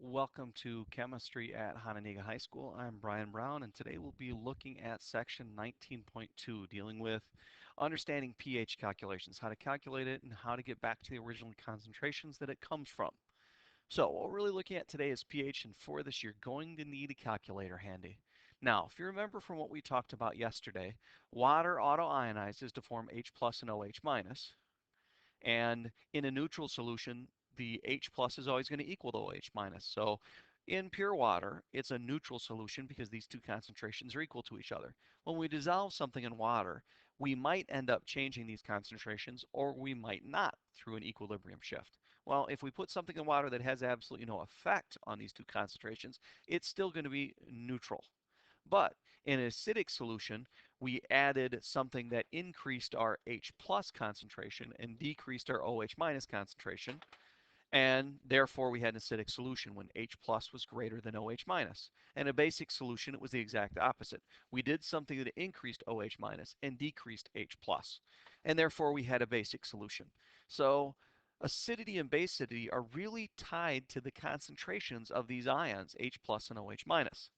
Welcome to Chemistry at Hononegah High School. I'm Brian Brown, and today we'll be looking at section 19.2, dealing with understanding pH calculations, how to calculate it, and how to get back to the original concentrations that it comes from. So what we're really looking at today is pH, and for this you're going to need a calculator handy. Now, if you remember from what we talked about yesterday, water autoionizes to form H plus and OH minus. And in a neutral solution, the H plus is always going to equal the OH minus. So in pure water, it's a neutral solution because these two concentrations are equal to each other. When we dissolve something in water, we might end up changing these concentrations or we might not through an equilibrium shift. Well, if we put something in water that has absolutely no effect on these two concentrations, it's still going to be neutral. But in an acidic solution, we added something that increased our H plus concentration and decreased our OH minus concentration. And therefore, we had an acidic solution when H plus was greater than OH minus. And a basic solution, it was the exact opposite. We did something that increased OH minus and decreased H plus. And therefore, we had a basic solution. So acidity and basicity are really tied to the concentrations of these ions, H plus and OH minus.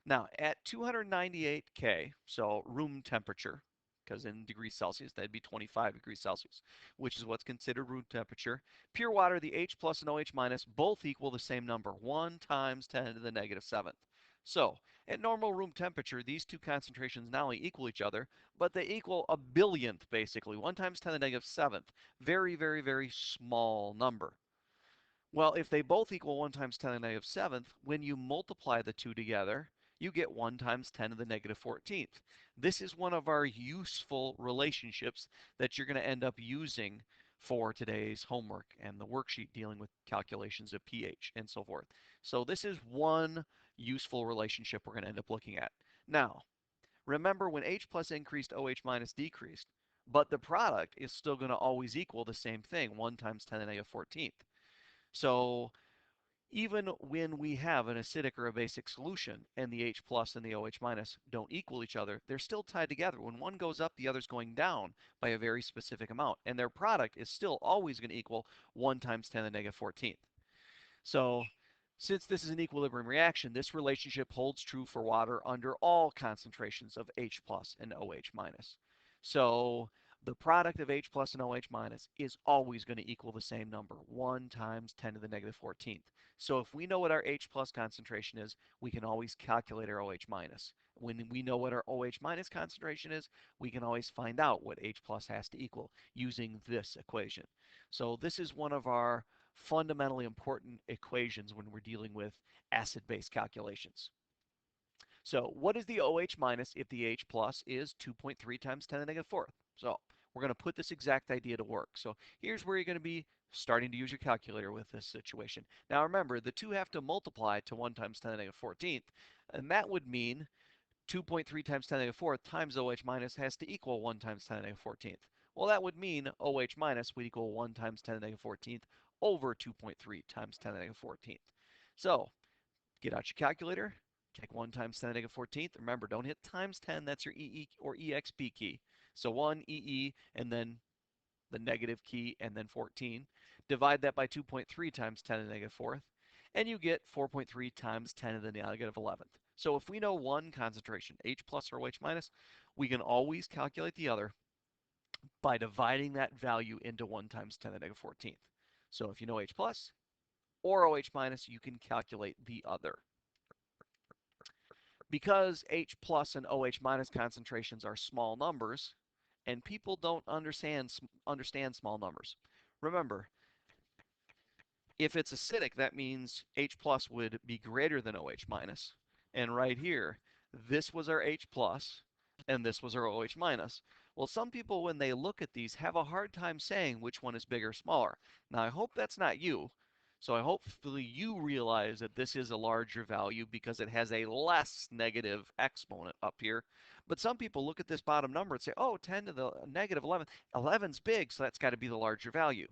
Now, at 298 K, so room temperature, because in degrees Celsius, that'd be 25 degrees Celsius, which is what's considered room temperature. Pure water, the H plus and OH minus, both equal the same number, 1 times 10 to the negative 7th. So, at normal room temperature, these two concentrations not only equal each other, but they equal a billionth, basically, 1 times 10 to the negative 7th. Very, very, very small number. Well, if they both equal 1 times 10 to the negative 7th, when you multiply the two together, you get 1 times 10 to the negative 14th. This is one of our useful relationships that you're going to end up using for today's homework and the worksheet dealing with calculations of pH and so forth. So this is one useful relationship we're going to end up looking at. Now, remember when H plus increased, OH minus decreased, but the product is still going to always equal the same thing, 1 times 10 to the negative 14th. So even when we have an acidic or a basic solution and the H plus and the OH minus don't equal each other, they're still tied together. When one goes up, the other's going down by a very specific amount. And their product is still always going to equal 1 times 10 to the negative 14th. So since this is an equilibrium reaction, this relationship holds true for water under all concentrations of H plus and OH minus. So the product of H plus and OH minus is always going to equal the same number, 1 times 10 to the negative 14th. So if we know what our H plus concentration is, we can always calculate our OH minus. When we know what our OH minus concentration is, we can always find out what H plus has to equal using this equation. So this is one of our fundamentally important equations when we're dealing with acid-base calculations. So what is the OH minus if the H plus is 2.3 times 10 to the negative fourth? So we're going to put this exact idea to work. So here's where you're going to be starting to use your calculator with this situation. Now remember, the two have to multiply to 1 times 10 to the negative 14th, and that would mean 2.3 times 10 to the negative fourth times OH minus has to equal 1 times 10 to the negative 14th. Well, that would mean OH minus would equal 1 times 10 to the negative 14th over 2.3 times 10 to the negative 14th. So get out your calculator, take 1 times 10 to the negative 14th. Remember, don't hit times 10, that's your EE or EXP key. So 1 EE and then the negative key and then 14. Divide that by 2.3 times 10 to the negative fourth, and you get 4.3 times 10 to the negative 11th. So if we know one concentration, H plus or OH minus, we can always calculate the other by dividing that value into 1 times 10 to the negative 14th. So if you know H plus or OH minus, you can calculate the other. Because H plus and OH minus concentrations are small numbers, and people don't understand small numbers. Remember, if it's acidic, that means H plus would be greater than OH minus. And right here, this was our H plus, and this was our OH minus. Well, some people, when they look at these, have a hard time saying which one is bigger or smaller. Now, I hope that's not you. So I hopefully you realize that this is a larger value because it has a less negative exponent up here. But some people look at this bottom number and say, oh, 10 to the negative 11. 11's big, so that's got to be the larger value.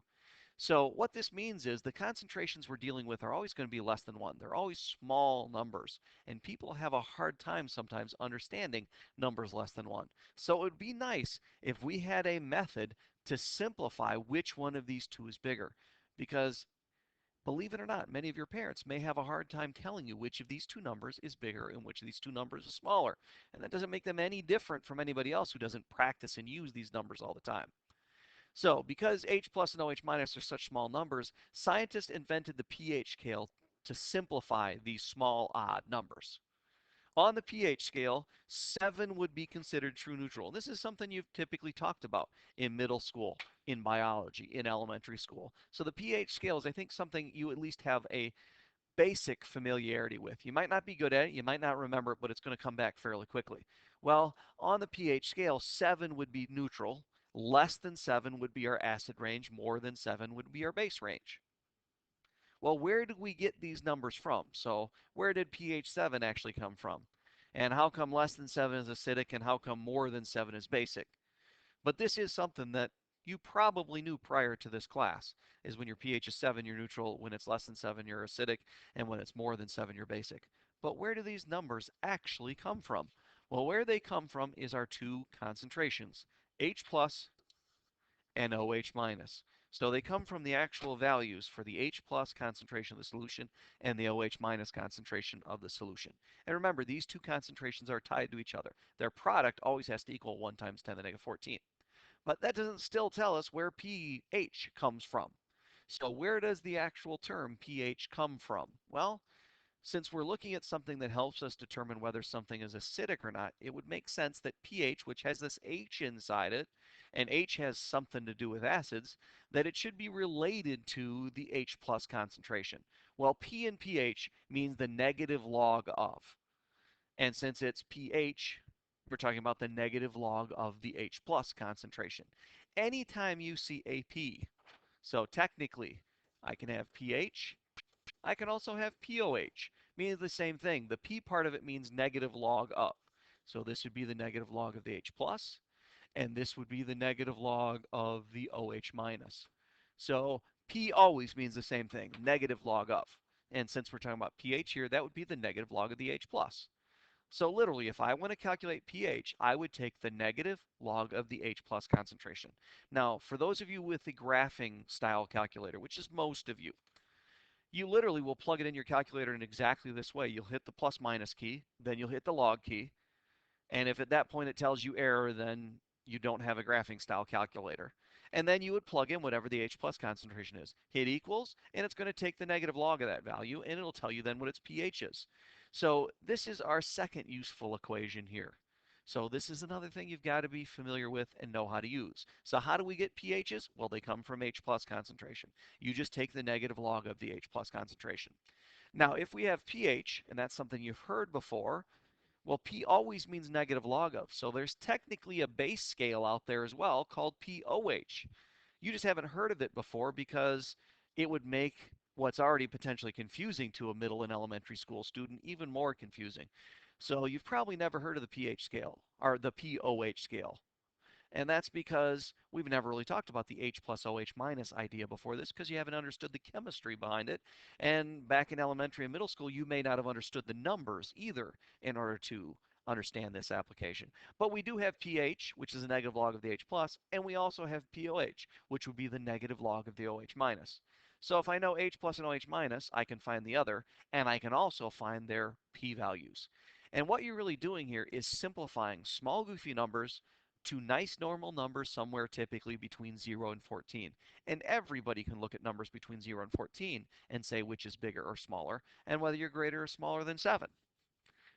So what this means is the concentrations we're dealing with are always going to be less than 1. They're always small numbers. And people have a hard time sometimes understanding numbers less than 1. So it would be nice if we had a method to simplify which one of these two is bigger. Because Believe it or not, many of your parents may have a hard time telling you which of these two numbers is bigger and which of these two numbers is smaller. And that doesn't make them any different from anybody else who doesn't practice and use these numbers all the time. So, because H plus and OH minus are such small numbers, scientists invented the pH scale to simplify these small odd numbers. On the pH scale, 7 would be considered true neutral. This is something you've typically talked about in middle school, in biology, in elementary school. So the pH scale is, I think, something you at least have a basic familiarity with. You might not be good at it, you might not remember it, but it's going to come back fairly quickly. Well, on the pH scale, 7 would be neutral, less than 7 would be our acid range, more than 7 would be our base range. Well, where do we get these numbers from? So where did pH 7 actually come from? And how come less than 7 is acidic and how come more than 7 is basic? But this is something that you probably knew prior to this class, is when your pH is 7, you're neutral, when it's less than 7, you're acidic, and when it's more than 7, you're basic. But where do these numbers actually come from? Well, where they come from is our two concentrations, H plus and OH minus. So they come from the actual values for the H plus concentration of the solution and the OH minus concentration of the solution. And remember, these two concentrations are tied to each other. Their product always has to equal 1 times 10 to the negative 14. But that doesn't still tell us where pH comes from. So where does the actual term pH come from? Well, since we're looking at something that helps us determine whether something is acidic or not, it would make sense that pH, which has this H inside it, and H has something to do with acids, that it should be related to the H plus concentration. Well, P in pH means the negative log of. And since it's pH, we're talking about the negative log of the H plus concentration. Anytime you see a P, so technically, I can have pH, I can also have POH, meaning the same thing. The P part of it means negative log of. So this would be the negative log of the H plus, and this would be the negative log of the OH minus. So P always means the same thing, negative log of. And since we're talking about pH here, that would be the negative log of the H plus. So literally, if I want to calculate pH, I would take the negative log of the H plus concentration. Now, for those of you with the graphing style calculator, which is most of you literally will plug it in your calculator in exactly this way. You'll hit the plus minus key, then you'll hit the log key, and if at that point it tells you error, then you don't have a graphing style calculator. And then you would plug in whatever the H plus concentration is. Hit equals, and it's going to take the negative log of that value, and it'll tell you then what its pH is. So this is our second useful equation here. So this is another thing you've got to be familiar with and know how to use. So how do we get pHs? Well, they come from H plus concentration. You just take the negative log of the H plus concentration. Now, if we have pH, and that's something you've heard before, well, P always means negative log of. So there's technically a base scale out there as well called POH. You just haven't heard of it before because it would make what's already potentially confusing to a middle and elementary school student even more confusing. So you've probably never heard of the pH scale or the POH scale. And that's because we've never really talked about the H plus OH minus idea before this because you haven't understood the chemistry behind it. And back in elementary and middle school, you may not have understood the numbers either in order to understand this application. But we do have pH, which is a negative log of the H plus, and we also have POH, which would be the negative log of the OH minus. So if I know H plus and OH minus, I can find the other, and I can also find their p values. And what you're really doing here is simplifying small goofy numbers to nice normal numbers somewhere typically between 0 and 14. And everybody can look at numbers between 0 and 14 and say which is bigger or smaller and whether you're greater or smaller than 7.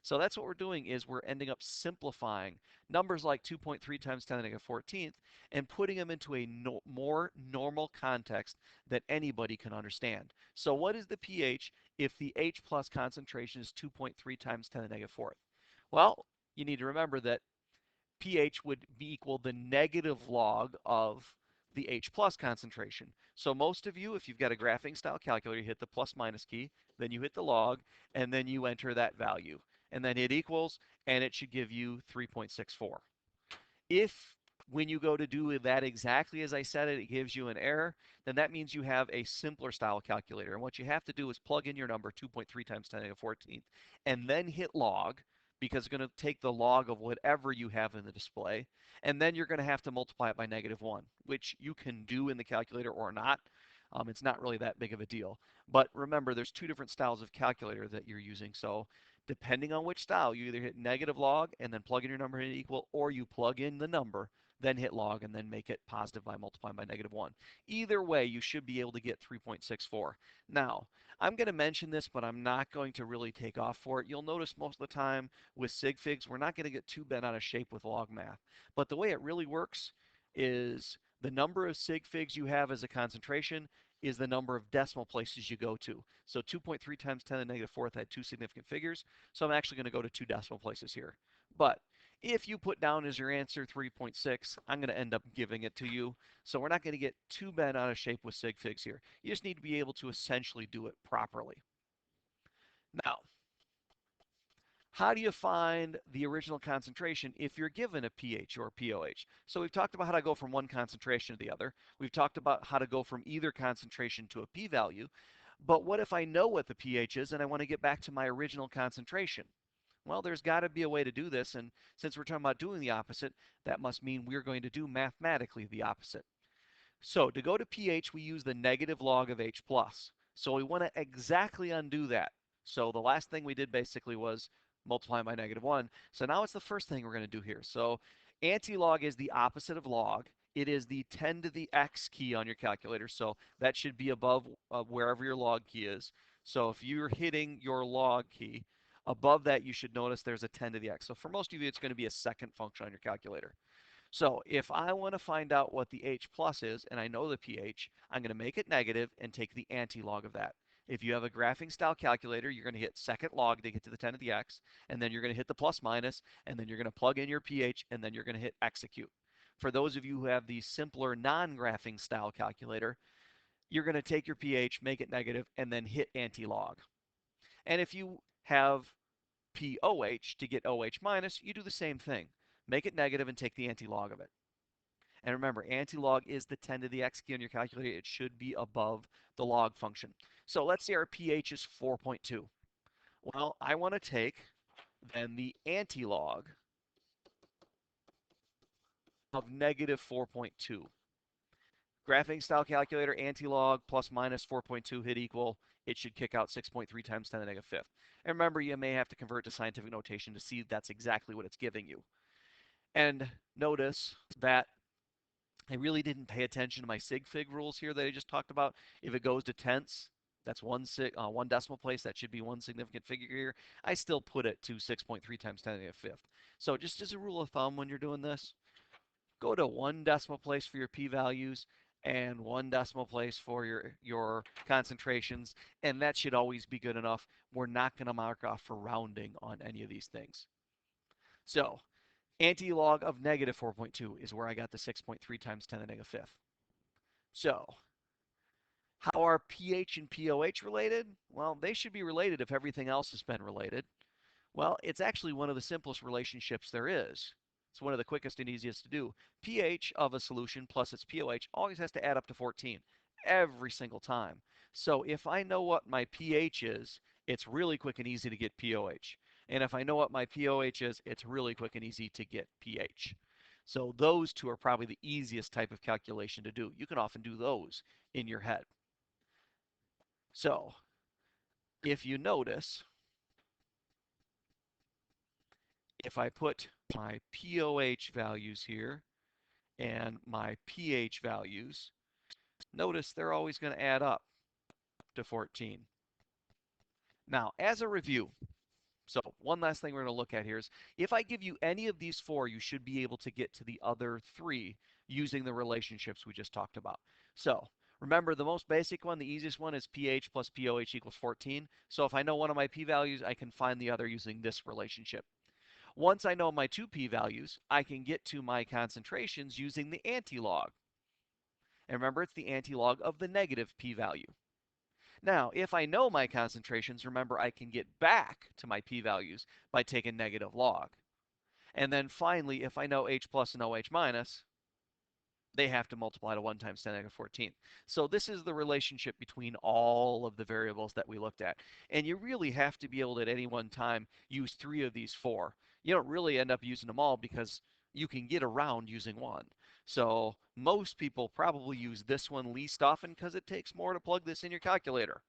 So that's what we're doing is we're ending up simplifying numbers like 2.3 times 10 to the negative 14th and putting them into a more normal context that anybody can understand. So what is the pH if the H plus concentration is 2.3 times 10 to the negative fourth? Well, you need to remember that pH would be equal the negative log of the H plus concentration. So most of you, if you've got a graphing style calculator, you hit the plus minus key, then you hit the log, and then you enter that value. And then hit equals, and it should give you 3.64. If when you go to do that exactly as I said it, it gives you an error, then that means you have a simpler style calculator. And what you have to do is plug in your number 2.3 times 10 to the 14th, and then hit log, because it's going to take the log of whatever you have in the display. And then you're going to have to multiply it by -1, which you can do in the calculator or not. It's not really that big of a deal. But remember, there's two different styles of calculator that you're using. So depending on which style, you either hit negative log and then plug in your number and hit equal, or you plug in the number, then hit log and then make it positive by multiplying by -1. Either way, you should be able to get 3.64. Now, I'm going to mention this, but I'm not going to really take off for it. You'll notice most of the time with sig figs, we're not going to get too bent out of shape with log math. But the way it really works is the number of sig figs you have as a concentration is the number of decimal places you go to. So 2.3 times 10 to the -4th had two significant figures. So I'm actually going to go to two decimal places here. But if you put down as your answer 3.6, I'm going to end up giving it to you. So we're not going to get too bent out of shape with sig figs here. You just need to be able to essentially do it properly. Now, how do you find the original concentration if you're given a pH or a pOH? So we've talked about how to go from one concentration to the other. We've talked about how to go from either concentration to a p-value. But what if I know what the pH is and I want to get back to my original concentration? Well, there's got to be a way to do this. And since we're talking about doing the opposite, that must mean we're going to do mathematically the opposite. So to go to pH, we use the negative log of H plus. So we want to exactly undo that. So the last thing we did basically was multiply by -1. So now it's the first thing we're going to do here. So anti-log is the opposite of log. It is the 10 to the x key on your calculator. So that should be above wherever your log key is. So if you're hitting your log key, above that you should notice there's a 10 to the x. So for most of you, it's going to be a second function on your calculator. So if I want to find out what the H plus is, and I know the pH, I'm going to make it negative and take the anti-log of that. If you have a graphing style calculator, you're going to hit second log to get to the 10 to the x, and then you're going to hit the plus minus, and then you're going to plug in your pH, and then you're going to hit execute. For those of you who have the simpler non-graphing style calculator, you're going to take your pH, make it negative, and then hit anti-log. And if you have pOH to get OH minus, you do the same thing. Make it negative and take the anti-log of it. And remember, anti-log is the 10 to the x key on your calculator. It should be above the log function. So let's say our pH is 4.2. Well, I want to take then the anti-log of -4.2. Graphing style calculator, anti-log plus minus 4.2 hit equal. It should kick out 6.3 times 10 to the -5th. And remember, you may have to convert to scientific notation to see that's exactly what it's giving you. And notice that I really didn't pay attention to my sig fig rules here that I just talked about. If it goes to tenths, that's one decimal place. That should be one significant figure here. I still put it to 6.3 times 10 to the fifth. So just as a rule of thumb when you're doing this, go to one decimal place for your p-values and one decimal place for your concentrations, and that should always be good enough. We're not going to mark off for rounding on any of these things. So anti-log of -4.2 is where I got the 6.3 times 10 to the -5th. So how are pH and pOH related? Well, they should be related if everything else has been related. Well, it's actually one of the simplest relationships there is. It's one of the quickest and easiest to do. pH of a solution plus its pOH always has to add up to 14 every single time. So if I know what my pH is, it's really quick and easy to get pOH. And if I know what my pOH is, it's really quick and easy to get pH. So those two are probably the easiest type of calculation to do. You can often do those in your head. So if you notice, if I put my pOH values here and my pH values, notice they're always going to add up to 14. Now, as a review, so one last thing we're going to look at here is if I give you any of these four, you should be able to get to the other three using the relationships we just talked about. So remember, the most basic one, the easiest one is pH plus pOH equals 14. So if I know one of my p-values, I can find the other using this relationship. Once I know my two p-values, I can get to my concentrations using the anti-log. And remember, it's the anti-log of the negative p-value. Now, if I know my concentrations, remember I can get back to my p-values by taking negative log. And then finally, if I know H plus and OH minus, they have to multiply to 1 times 10 to the -14. So this is the relationship between all of the variables that we looked at. And you really have to be able to, at any one time, use 3 of these 4. You don't really end up using them all because you can get around using one. So most people probably use this one least often because it takes more to plug this in your calculator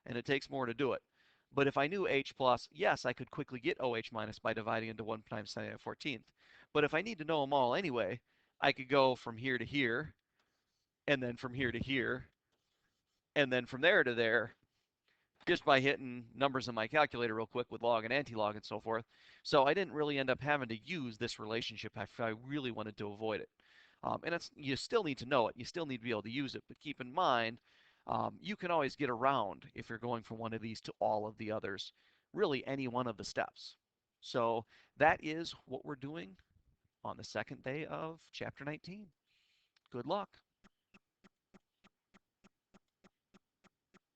and it takes more to do it. But if I knew h plus, yes, I could quickly get OH minus by dividing into 1 times 10 to the 14th. But if I need to know them all anyway, I could go from here to here, and then from here to here, and then from there to there, just by hitting numbers in my calculator real quick with log and anti-log and so forth. So I didn't really end up having to use this relationship if I really wanted to avoid it. And it's, you still need to know it. You still need to be able to use it. But keep in mind, you can always get around if you're going from one of these to all of the others, really any one of the steps. So that is what we're doing on the second day of Chapter 19. Good luck.